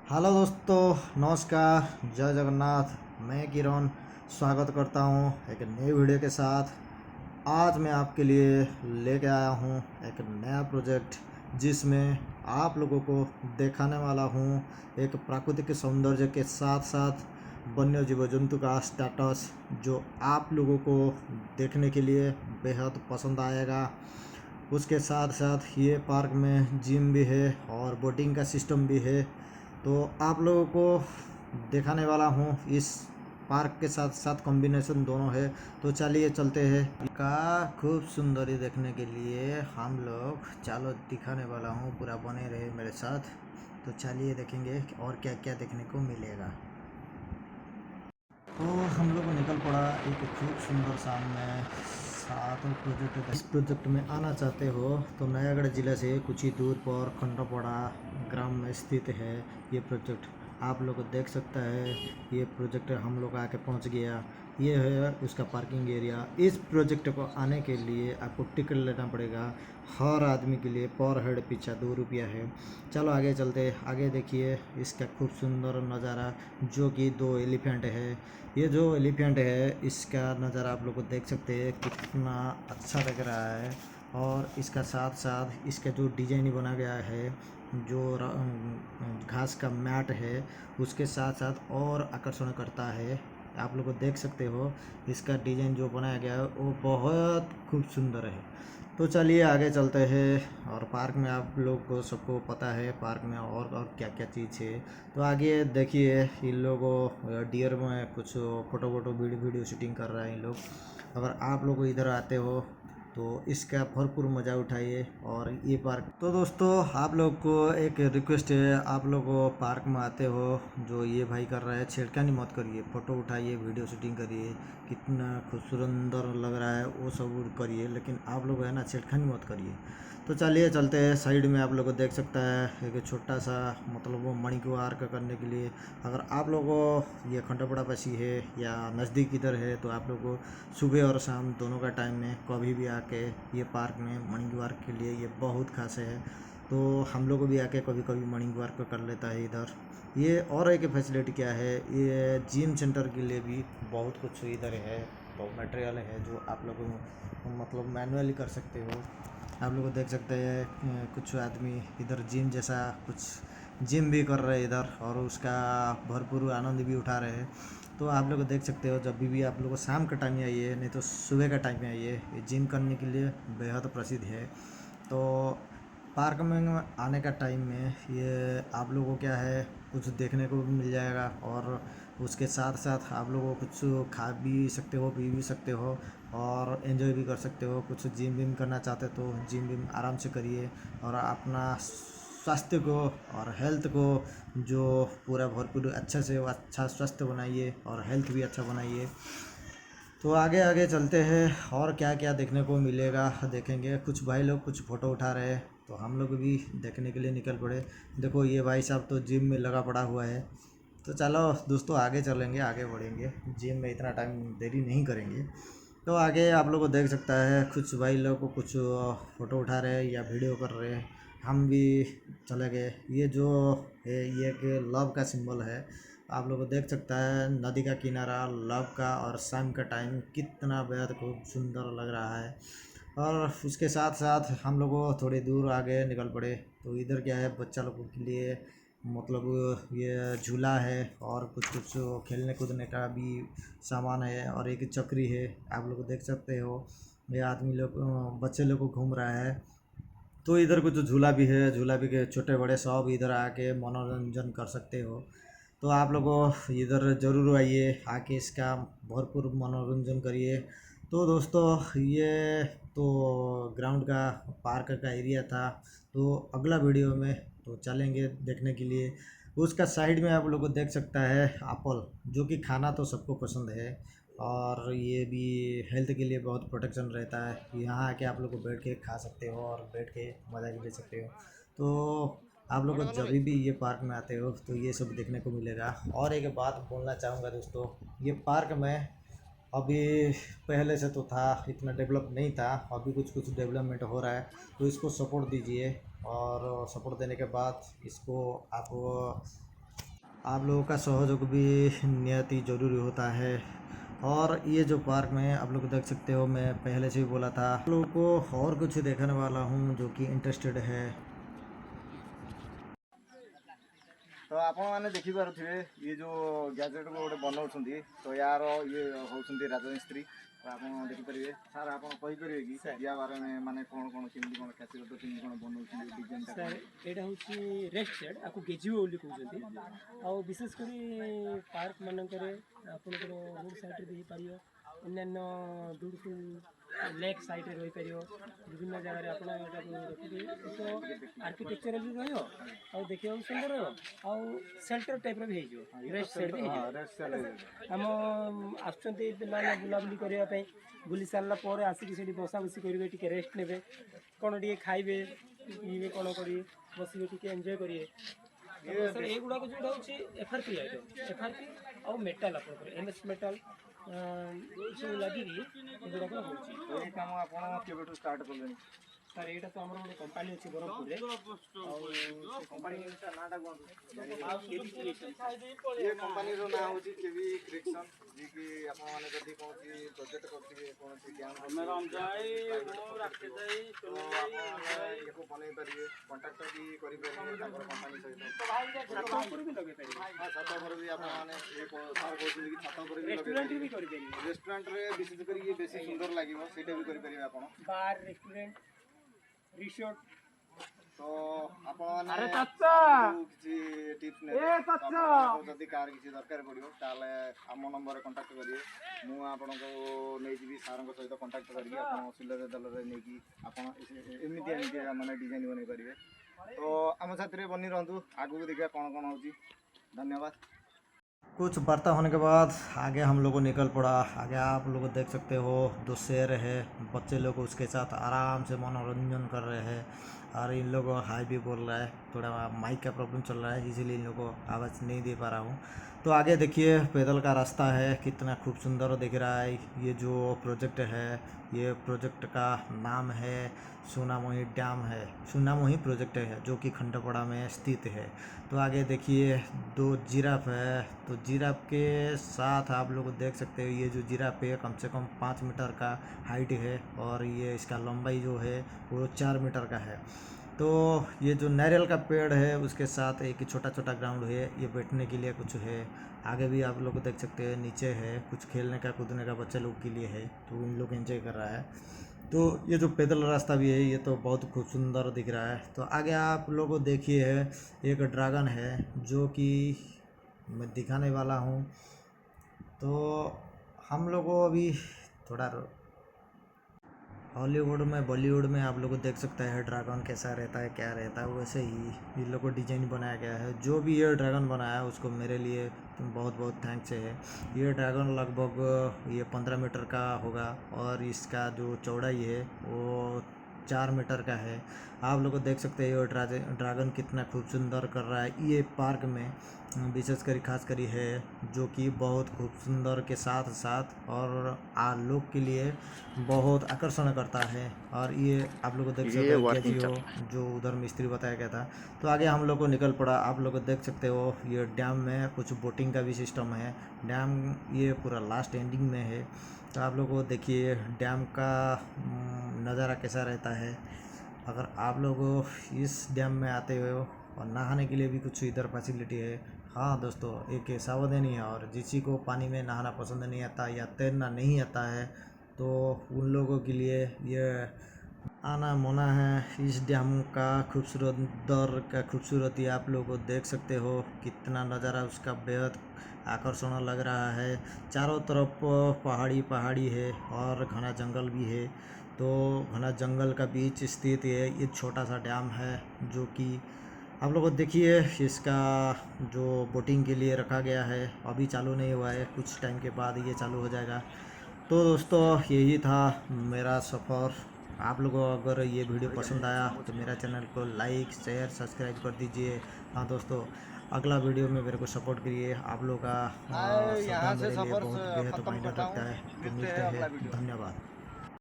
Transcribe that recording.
Hello दोस्तों, नमस्कार। जय जगन्नाथ। मैं किरण स्वागत करता हूँ एक नई वीडियो के साथ। आज मैं आपके लिए लेके आया हूँ एक नया प्रोजेक्ट जिसमें आप लोगों को दिखाने वाला हूँ एक प्राकृतिक सौंदर्य के साथ साथ वन्य जीव जंतु का स्टेटस जो आप लोगों को देखने के लिए बेहद पसंद आएगा। उसके साथ साथ ये पार्क में जिम भी है और बोटिंग का सिस्टम भी है। तो आप लोगों को दिखाने वाला हूँ इस पार्क के साथ साथ कॉम्बिनेशन दोनों है। तो चलिए चलते हैं का खूब सुंदरी देखने के लिए हम लोग चलो दिखाने वाला हूँ, पूरा बने रहे मेरे साथ। तो चलिए देखेंगे और क्या क्या देखने को मिलेगा। तो हम लोग निकल पड़ा एक खूब सुंदर सामने साथ प्रोजेक्ट। इस प्रोजेक्ट में आना चाहते हो तो नयागढ़ जिले से कुछ ही दूर पर खंडपड़ा ग्राम में स्थित है ये प्रोजेक्ट। आप लोग देख सकता है ये प्रोजेक्ट हम लोग आके पहुंच गया। ये है उसका पार्किंग एरिया। इस प्रोजेक्ट को आने के लिए आपको टिकट लेना पड़ेगा। हर आदमी के लिए पर हेड पीछा 2 रुपया है। चलो आगे चलते। आगे देखिए इसका खूब सुंदर नज़ारा जो कि 2 एलिफेंट है। ये जो एलिफेंट है इसका नज़ारा आप लोग को देख सकते हैं कितना अच्छा लग रहा है। और इसका साथ साथ इसका जो डिजाइन बना गया है, जो घास का मैट है उसके साथ साथ और आकर्षण करता है। आप लोग को देख सकते हो इसका डिजाइन जो बनाया गया है वो बहुत खूब सुंदर है। तो चलिए आगे चलते हैं। और पार्क में आप लोग को सबको पता है पार्क में और क्या क्या चीज़ है। तो आगे देखिए इन लोगों डियर में कुछ फोटो वोटो वीडियो शूटिंग कर रहा है इन लोग। अगर आप लोग इधर आते हो तो इसका भरपूर मज़ा उठाइए। और ये पार्क तो दोस्तों आप लोग को एक रिक्वेस्ट है, आप लोग पार्क में आते हो जो ये भाई कर रहा है छेड़खानी मत करिए, फ़ोटो उठाइए, वीडियो शूटिंग करिए, कितना खूबसूरत लग रहा है वो सब करिए, लेकिन आप लोग है ना छेड़खानी मत करिए। तो चलिए चलते हैं। साइड में आप लोग को देख सकता है एक छोटा सा मतलब वो मणि को आर्क करने के लिए। अगर आप लोग को ये खंडपड़ा पसी है या नज़दीक इधर है तो आप लोग को सुबह और शाम दोनों का टाइम में कभी भी आके ये पार्क में मॉर्निंग वॉक के लिए ये बहुत खास है। तो हम लोग भी आके कभी कभी मॉर्निंग वॉक कर लेता है इधर। ये और एक फैसिलिटी क्या है, ये जिम सेंटर के लिए भी बहुत कुछ इधर है। तो मटेरियल है जो आप लोग मतलब मैनुअली कर सकते हो। आप लोग देख सकते हैं कुछ आदमी इधर जिम जैसा कुछ जिम भी कर रहे हैं इधर और उसका भरपूर आनंद भी उठा रहे हैं। तो आप लोग देख सकते हो जब भी आप लोग शाम का टाइम में आइए नहीं तो सुबह का टाइम में आइए, ये जिम करने के लिए बेहद प्रसिद्ध है। तो पार्क में आने का टाइम में ये आप लोगों को क्या है कुछ देखने को भी मिल जाएगा और उसके साथ साथ आप लोगों को कुछ खा भी सकते हो, पी भी सकते हो और एंजॉय भी कर सकते हो। कुछ जिम विम करना चाहते तो जिम विम आराम से करिए और अपना स्वास्थ्य को और हेल्थ को जो पूरा भरपूर अच्छे से अच्छा स्वस्थ बनाइए और हेल्थ भी अच्छा बनाइए। तो आगे आगे चलते हैं और क्या क्या देखने को मिलेगा देखेंगे। कुछ भाई लोग कुछ फ़ोटो उठा रहे हैं तो हम लोग भी देखने के लिए निकल पड़े। देखो ये भाई साहब तो जिम में लगा पड़ा हुआ है। तो चलो दोस्तों आगे चलेंगे, आगे बढ़ेंगे, जिम में इतना टाइम देरी नहीं करेंगे। तो आगे आप लोग को देख सकता है कुछ भाई लोग को कुछ फ़ोटो उठा रहे हैं या वीडियो कर रहे हैं। हम भी चले गए। ये जो है ये एक लव का सिंबल है। आप लोग को देख सकता है नदी का किनारा लव का और शाम का टाइम कितना बेहद खूब सुंदर लग रहा है। और उसके साथ साथ हम लोग थोड़ी दूर आगे निकल पड़े। तो इधर क्या है बच्चा लोगों के लिए मतलब ये झूला है और कुछ कुछ खेलने कूदने का भी सामान है और एक चक्री है। आप लोग देख सकते हो ये आदमी लोग बच्चे लोग को घूम रहा है। तो इधर कुछ झूला भी है, झूला भी के छोटे बड़े सब इधर आके मनोरंजन कर सकते हो। तो आप लोगों इधर ज़रूर आइए, आके इसका भरपूर मनोरंजन करिए। तो दोस्तों ये तो ग्राउंड का पार्क का एरिया था। तो अगला वीडियो में तो चलेंगे देखने के लिए। उसका साइड में आप लोग को देख सकता है एप्पल, जो कि खाना तो सबको पसंद है और ये भी हेल्थ के लिए बहुत प्रोटेक्शन रहता है। यहाँ आके आप लोग को बैठ के खा सकते हो और बैठ के मज़ा भी ले सकते हो। तो आप लोग को जब भी ये पार्क में आते हो तो ये सब देखने को मिलेगा। और एक बात बोलना चाहूँगा दोस्तों, ये पार्क में अभी पहले से तो था, इतना डेवलप नहीं था, अभी कुछ कुछ डेवलपमेंट हो रहा है। तो इसको सपोर्ट दीजिए और सपोर्ट देने के बाद इसको आप आप लोगों का सहयोग भी नियत ही ज़रूरी होता है। और ये जो पार्क में आप लोग देख सकते हो, मैं पहले से ही बोला था आप लोगों को और कुछ दिखाने वाला हूँ जो कि इंटरेस्टेड है। तो आपण मैंने देखिपे ये जो गैजेट को गोटे बनाऊँ तो यार ये होती राजमिस्त्री। तो आप देखिपारे सार आपरे कि या बारे में माने कौन कौन केमती कौन कैसे केमती कौन बनाऊँ डिजाइन सर यहाँ हूँ रेस्ट सेड आपको गेजिओ कहते आ विशेषकर पार्क मानक आप रोड साइड दे पार अन्न्य ब्यूटीफुल लेक साइड रही पार विभिन्न जगह आप रखिए एक आर्किटेक्चर भी रहा देखा सुंदर रहा सेल्टर टाइप भी रेस्ट सेड भी आम आसुँच पे बुलाबुली करने बुली सारापर आसिक बसा बसी करेंगे टी रेस्ट ने कौन टे खाइबे पीबे कौन करेंगे बस टे एंजय करेंगे सर युवा जोटा हूँ एफआरपी आइटम एफआरपी आउ मेटाल आप एमएस मेटाल सब लगे गुड़ाक हो काम आप स्टार्ट कले सर यहाँ तो आम गोटे कंपानी अच्छी ब्रह्मपुर कंपानी ये कंपानी ना हूँ केवी क्रिएशन जी कि आप कौन प्रोजेक्ट करेंगे कौन बनई पारे कंटाक्ट भी करेंगे कंपानी सहित छात भी आप रेस्टोरेंट विशेष कर बेस सुंदर लगे से भी करेंगे आप बार रेस्टोरेंट रिसोर्ट तो किसी टिप्स जदि कार किसी दरकार पड़ो ताले आम नंबर कंटाक्ट करेंगे मुझे आपको नहीं सार सहित कंटाक्ट करी सिलर दल एमती माने डिजाइन बन पारे। तो आम साथी बनी रहतु आगू देखा कौन कौन हो। धन्यवाद। कुछ वार्ता होने के बाद आगे हम लोग को निकल पड़ा। आगे आप लोग देख सकते हो 2 शेर है, बच्चे लोग उसके साथ आराम से मनोरंजन कर रहे हैं और इन लोगों को हाई भी बोल रहा है। थोड़ा माइक का प्रॉब्लम चल रहा है इसीलिए इन लोगों को आवाज़ नहीं दे पा रहा हूँ। तो आगे देखिए पैदल का रास्ता है, कितना खूब सुंदर दिख रहा है। ये जो प्रोजेक्ट है, ये प्रोजेक्ट का नाम है सोनामोही डैम है, सोनामोही प्रोजेक्ट है जो कि खंडपड़ा में स्थित है। तो आगे देखिए 2 जिराफ है। तो जिराफ के साथ आप लोग देख सकते हो ये जो जिराफ है कम से कम 5 मीटर का हाइट है और ये इसका लंबाई जो है वो 4 मीटर का है। तो ये जो नारियल का पेड़ है उसके साथ एक छोटा छोटा ग्राउंड है, ये बैठने के लिए कुछ है। आगे भी आप लोग देख सकते हैं नीचे है कुछ खेलने का कूदने का बच्चे लोग के लिए है, तो इन लोग एंजॉय कर रहा है। तो ये जो पैदल रास्ता भी है ये तो बहुत खूब सुंदर दिख रहा है। तो आगे आप लोग देखिए है एक ड्रैगन है जो कि मैं दिखाने वाला हूँ। तो हम लोग को अभी थोड़ा हॉलीवुड में बॉलीवुड में आप लोग को देख सकते हैं ड्रैगन कैसा रहता है क्या रहता है, वैसे ही इन लोग को डिजाइन बनाया गया है। जो भी ये ड्रैगन बनाया उसको मेरे लिए बहुत बहुत थैंक्स है। ये ड्रैगन लगभग ये 15 मीटर का होगा और इसका जो चौड़ाई है वो 4 मीटर का है। आप लोग देख सकते हैं ये ड्रैगन कितना खूब सुंदर कर रहा है। ये पार्क में विशेष कर खास करी है जो कि बहुत खूब सुंदर के साथ साथ और लोग के लिए बहुत आकर्षण करता है। और ये आप लोग देख सकते हो जो उधर मिस्त्री बताया गया था। तो आगे हम लोग को निकल पड़ा। आप लोग देख सकते हो ये डैम में कुछ बोटिंग का भी सिस्टम है। डैम ये पूरा लास्ट एंडिंग में है। तो आप लोग को देखिए डैम का नज़ारा कैसा रहता है। अगर आप लोग इस डैम में आते हो और नहाने के लिए भी कुछ इधर फैसिलिटी है। हाँ दोस्तों, एक सावधानी है और जिसी को पानी में नहाना पसंद नहीं आता या तैरना नहीं आता है तो उन लोगों के लिए ये आना मना है। इस डैम का खूबसूरती आप लोग देख सकते हो, कितना नज़ारा उसका बेहद आकर्षण लग रहा है। चारों तरफ पहाड़ी है और घना जंगल भी है। तो घना जंगल का बीच स्थित है ये छोटा सा डैम है जो कि आप लोग देखिए इसका जो बोटिंग के लिए रखा गया है अभी चालू नहीं हुआ है, कुछ टाइम के बाद ये चालू हो जाएगा। तो दोस्तों यही था मेरा सफ़र। आप लोगों को अगर ये वीडियो पसंद आया तो मेरा चैनल को लाइक शेयर सब्सक्राइब कर दीजिए। हाँ दोस्तों, अगला वीडियो में मेरे को सपोर्ट करिए। आप लोग का श्रद्धा मेरे लिए बहुत बेहद मायने रखता है। तो मिलते हैं, धन्यवाद।